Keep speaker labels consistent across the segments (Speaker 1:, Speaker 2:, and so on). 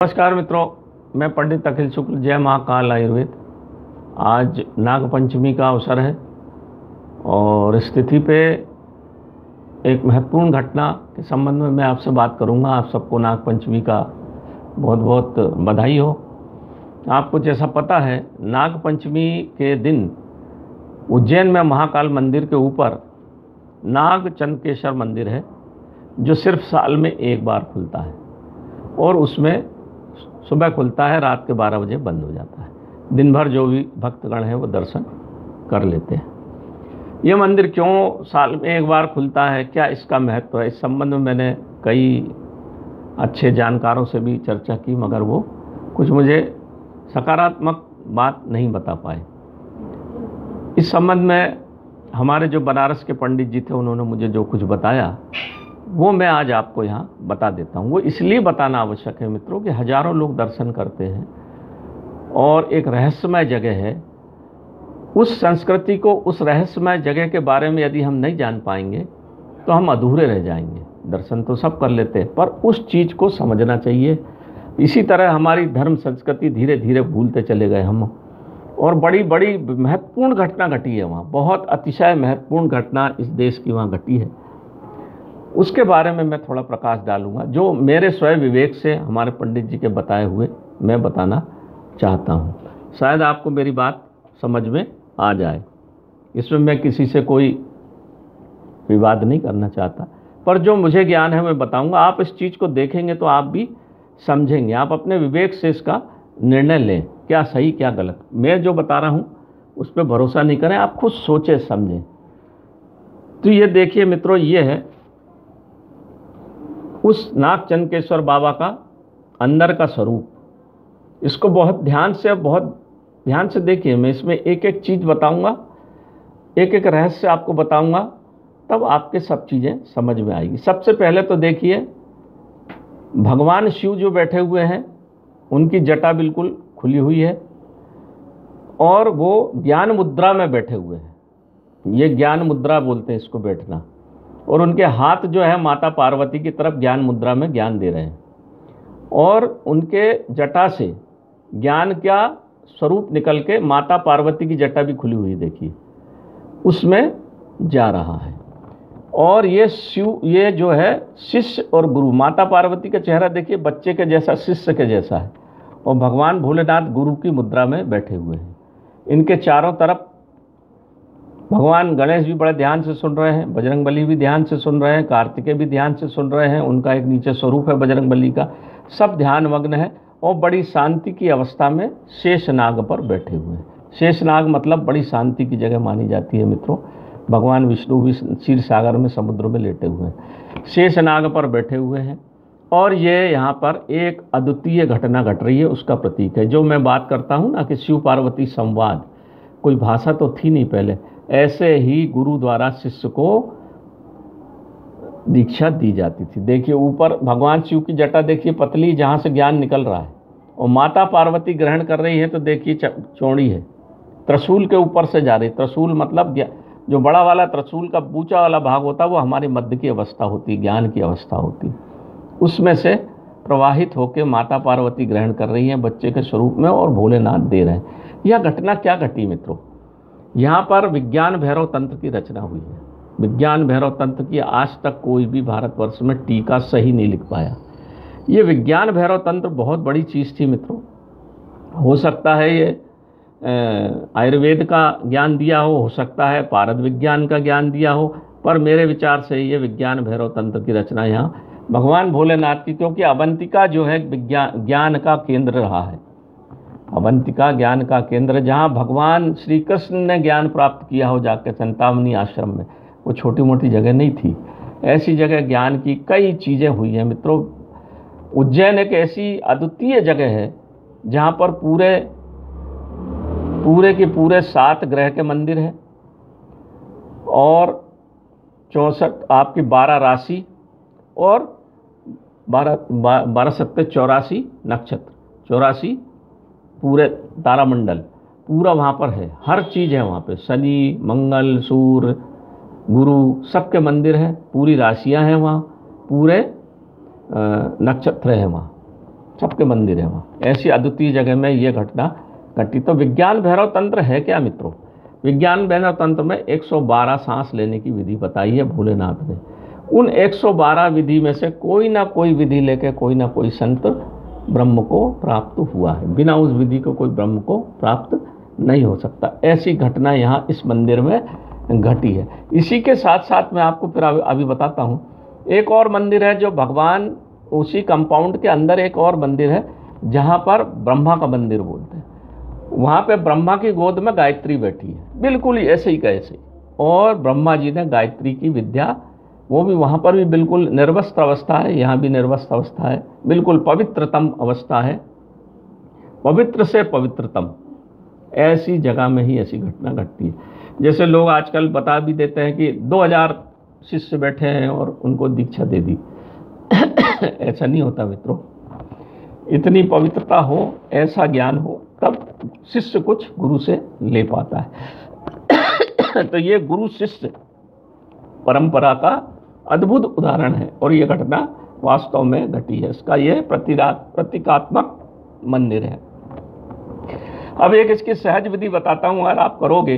Speaker 1: नमस्कार मित्रों, मैं पंडित अखिल शुक्ल, जय महाकाल आयुर्वेद। आज नाग पंचमी का अवसर है और इस तिथि पे एक महत्वपूर्ण घटना के संबंध में मैं आपसे बात करूंगा। आप सबको नाग पंचमी का बहुत बहुत बधाई हो। आपको जैसा पता है, नाग पंचमी के दिन उज्जैन में महाकाल मंदिर के ऊपर नाग चंद्रकेश्वर मंदिर है, जो सिर्फ साल में एक बार खुलता है और उसमें सुबह खुलता है, रात के 12 बजे बंद हो जाता है। दिन भर जो भी भक्तगण हैं वो दर्शन कर लेते हैं। ये मंदिर क्यों साल में एक बार खुलता है, क्या इसका महत्व है, इस संबंध में मैंने कई अच्छे जानकारों से भी चर्चा की, मगर वो कुछ मुझे सकारात्मक बात नहीं बता पाए। इस संबंध में हमारे जो बनारस के पंडित जी थे, उन्होंने मुझे जो कुछ बताया वो मैं आज आपको यहाँ बता देता हूँ। वो इसलिए बताना आवश्यक है मित्रों कि हजारों लोग दर्शन करते हैं और एक रहस्यमय जगह है। उस संस्कृति को, उस रहस्यमय जगह के बारे में यदि हम नहीं जान पाएंगे तो हम अधूरे रह जाएंगे। दर्शन तो सब कर लेते हैं, पर उस चीज़ को समझना चाहिए। इसी तरह हमारी धर्म संस्कृति धीरे धीरे भूलते चले गए हम, और बड़ी बड़ी महत्वपूर्ण घटना घटी है वहाँ। बहुत अतिशय महत्वपूर्ण घटना इस देश की वहाँ घटी है। उसके बारे में मैं थोड़ा प्रकाश डालूंगा, जो मेरे स्वयं विवेक से हमारे पंडित जी के बताए हुए मैं बताना चाहता हूँ। शायद आपको मेरी बात समझ में आ जाए। इसमें मैं किसी से कोई विवाद नहीं करना चाहता, पर जो मुझे ज्ञान है मैं बताऊंगा। आप इस चीज़ को देखेंगे तो आप भी समझेंगे। आप अपने विवेक से इसका निर्णय लें, क्या सही क्या गलत। मैं जो बता रहा हूँ उस पर भरोसा नहीं करें, आप खुद सोचें समझें। तो ये देखिए मित्रों, ये है उस नाग चंद्रकेश्वर बाबा का अंदर का स्वरूप। इसको बहुत ध्यान से देखिए। मैं इसमें एक एक चीज़ बताऊंगा, एक एक रहस्य आपको बताऊंगा, तब आपके सब चीज़ें समझ में आएगी। सबसे पहले तो देखिए, भगवान शिव जो बैठे हुए हैं उनकी जटा बिल्कुल खुली हुई है और वो ज्ञान मुद्रा में बैठे हुए हैं। ये ज्ञान मुद्रा बोलते हैं इसको, बैठना। और उनके हाथ जो है माता पार्वती की तरफ ज्ञान मुद्रा में ज्ञान दे रहे हैं, और उनके जटा से ज्ञान का स्वरूप निकल के माता पार्वती की जटा भी खुली हुई देखिए, उसमें जा रहा है। और ये शिव, ये जो है शिष्य और गुरु, माता पार्वती का चेहरा देखिए बच्चे के जैसा, शिष्य के जैसा है, और भगवान भोलेनाथ गुरु की मुद्रा में बैठे हुए हैं। इनके चारों तरफ भगवान गणेश भी बड़े ध्यान से सुन रहे हैं, बजरंगबली भी ध्यान से सुन रहे हैं, कार्तिकेय भी ध्यान से सुन रहे हैं। उनका एक नीचे स्वरूप है बजरंगबली का। सब ध्यानमग्न है और बड़ी शांति की अवस्था में शेषनाग पर बैठे हुए हैं। शेषनाग मतलब बड़ी शांति की जगह मानी जाती है मित्रों। भगवान विष्णु भी क्षीर सागर में, समुद्र में लेटे हुए हैं, शेषनाग पर बैठे हुए हैं। और ये यहाँ पर एक अद्वितीय घटना घट रही है, उसका प्रतीक है। जो मैं बात करता हूँ ना कि शिव पार्वती संवाद, कोई भाषा तो थी नहीं पहले, ऐसे ही गुरु द्वारा शिष्य को दीक्षा दी जाती थी। देखिए ऊपर भगवान शिव की जटा देखिए पतली, जहाँ से ज्ञान निकल रहा है, और माता पार्वती ग्रहण कर रही है तो देखिए चौड़ी है, त्रिशूल के ऊपर से जा रही। त्रिशूल मतलब जो बड़ा वाला त्रिशूल का ऊंचा वाला भाग होता है वो हमारी मध्य की अवस्था होती, ज्ञान की अवस्था होती, उसमें से प्रवाहित होकर माता पार्वती ग्रहण कर रही हैं बच्चे के स्वरूप में, और भोलेनाथ दे रहे हैं। यह घटना क्या घटी मित्रों, यहाँ पर विज्ञान भैरव तंत्र की रचना हुई है। विज्ञान भैरव तंत्र की आज तक कोई भी भारतवर्ष में टीका सही नहीं लिख पाया। ये विज्ञान भैरव तंत्र बहुत बड़ी चीज़ थी मित्रों। हो सकता है ये आयुर्वेद का ज्ञान दिया हो सकता है पारद विज्ञान का ज्ञान दिया हो, पर मेरे विचार से ये विज्ञान भैरव तंत्र की रचना यहाँ भगवान भोलेनाथ की, क्योंकि अवंतिका जो है ज्ञान का केंद्र रहा है। अवंतिका ज्ञान का केंद्र, जहाँ भगवान श्री कृष्ण ने ज्ञान प्राप्त किया हो जाकर चिंतामणि आश्रम में, वो छोटी मोटी जगह नहीं थी। ऐसी जगह ज्ञान की कई चीज़ें हुई हैं मित्रों। उज्जैन एक ऐसी अद्वितीय जगह है जहाँ पर पूरे के पूरे 7 ग्रह के मंदिर हैं, और 64 आपकी 12 राशि, और 12 सत्ते 84 नक्षत्र, 84 पूरे तारामंडल पूरा वहाँ पर है। हर चीज़ है वहाँ पे, शनि मंगल सूर्य गुरु सबके मंदिर हैं, पूरी राशियाँ हैं वहाँ, पूरे नक्षत्र हैं वहाँ। सबके मंदिर है वहाँ। ऐसी अद्वितीय जगह में ये घटना घटी। तो विज्ञान भैरव तंत्र है क्या मित्रों? विज्ञान भैरव तंत्र में 112 सांस लेने की विधि बताई है भोलेनाथ ने। उन 112 विधि में से कोई ना कोई विधि लेके कोई ना कोई संत ब्रह्म को प्राप्त हुआ है। बिना उस विधि को कोई ब्रह्म को प्राप्त नहीं हो सकता। ऐसी घटना यहाँ इस मंदिर में घटी है। इसी के साथ साथ मैं आपको फिर अभी बताता हूँ, एक और मंदिर है जो भगवान, उसी कंपाउंड के अंदर एक और मंदिर है जहाँ पर ब्रह्मा का मंदिर बोलते हैं। वहाँ पे ब्रह्मा की गोद में गायत्री बैठी है, बिल्कुल ऐसे ही कैसे, और ब्रह्मा जी ने गायत्री की विद्या, वो भी वहाँ पर भी बिल्कुल निर्वस्त्र अवस्था है, यहाँ भी निर्वस्त्र अवस्था है, बिल्कुल पवित्रतम अवस्था है, पवित्र से पवित्रतम। ऐसी जगह में ही ऐसी घटना घटती है। जैसे लोग आजकल बता भी देते हैं कि 2000 शिष्य बैठे हैं और उनको दीक्षा दे दी। ऐसा नहीं होता मित्रों। इतनी पवित्रता हो, ऐसा ज्ञान हो, तब शिष्य कुछ गुरु से ले पाता है। तो ये गुरु शिष्य परंपरा का अद्भुत उदाहरण है और ये घटना वास्तव में घटी है। इसका ये प्रतीकात्मक मंदिर है। अब एक इसकी सहज विधि बताता हूँ, अगर आप करोगे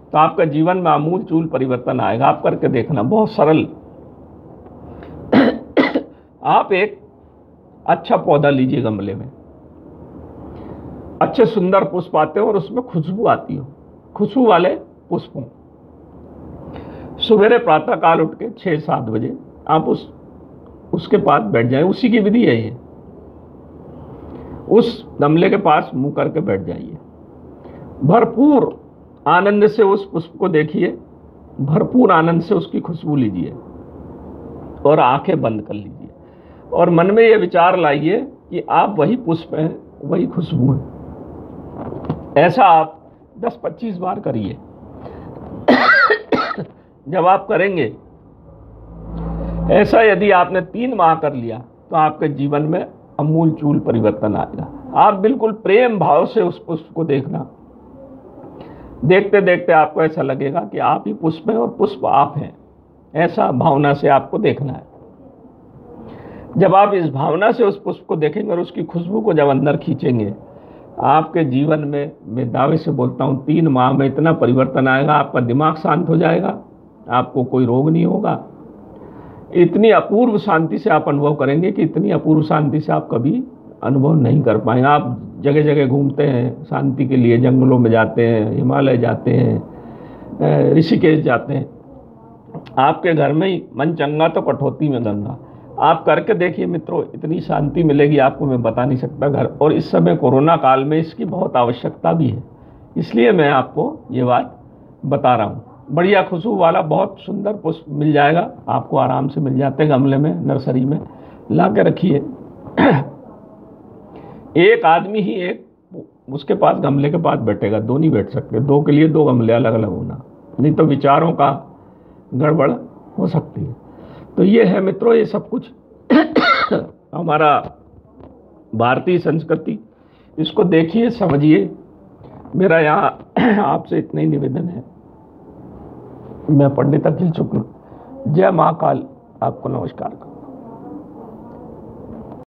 Speaker 1: तो आपका जीवन में आमूल चूल परिवर्तन आएगा। आप करके देखना, बहुत सरल। आप एक अच्छा पौधा लीजिए, गमले में अच्छे सुंदर पुष्प आते हो और उसमें खुशबू आती हो, खुशबू वाले पुष्पों। सवेरे प्रातः काल उठ के 6-7 बजे आप उसके पास बैठ जाए। उसी की विधि है ये। उस गमले के पास मुंह करके बैठ जाइए, भरपूर आनंद से उस पुष्प को देखिए, भरपूर आनंद से उसकी खुशबू लीजिए और आंखें बंद कर लीजिए और मन में ये विचार लाइए कि आप वही पुष्प हैं, वही खुशबू है। ऐसा आप 10-25 बार करिए। जब आप करेंगे ऐसा, यदि आपने 3 माह कर लिया तो आपके जीवन में अमूल चूल परिवर्तन आएगा। आप बिल्कुल प्रेम भाव से उस पुष्प को देखना, देखते देखते आपको ऐसा लगेगा कि आप ही पुष्प हैं और पुष्प आप हैं। ऐसा भावना से आपको देखना है। जब आप इस भावना से उस पुष्प को देखेंगे और उसकी खुशबू को जब अंदर खींचेंगे, आपके जीवन में, मैं दावे से बोलता हूँ, 3 माह में इतना परिवर्तन आएगा। आपका दिमाग शांत हो जाएगा, आपको कोई रोग नहीं होगा। इतनी अपूर्व शांति से आप अनुभव करेंगे कि इतनी अपूर्व शांति से आप कभी अनुभव नहीं कर पाएंगे। आप जगह जगह घूमते हैं शांति के लिए, जंगलों में जाते हैं, हिमालय जाते हैं, ऋषिकेश जाते हैं, आपके घर में ही मन चंगा तो कठौती में गंगा। आप करके देखिए मित्रों, इतनी शांति मिलेगी आपको, मैं बता नहीं सकता। घर, और इस समय कोरोना काल में इसकी बहुत आवश्यकता भी है, इसलिए मैं आपको ये बात बता रहा हूँ। बढ़िया खुशबू वाला बहुत सुंदर पुष्प मिल जाएगा आपको, आराम से मिल जाते हैं गमले में, नर्सरी में ला के रखिए। एक आदमी ही एक उसके पास, गमले के पास बैठेगा, 2 नहीं बैठ सकते। 2 के लिए 2 गमले अलग अलग होना, नहीं तो विचारों का गड़बड़ हो सकती है। तो ये है मित्रों, ये सब कुछ हमारा भारतीय संस्कृति। इसको देखिए, समझिए। मेरा यहाँ आपसे इतना ही निवेदन है। मैं पंडित अखिल शुक्ल, जय महाकाल, आपको नमस्कार।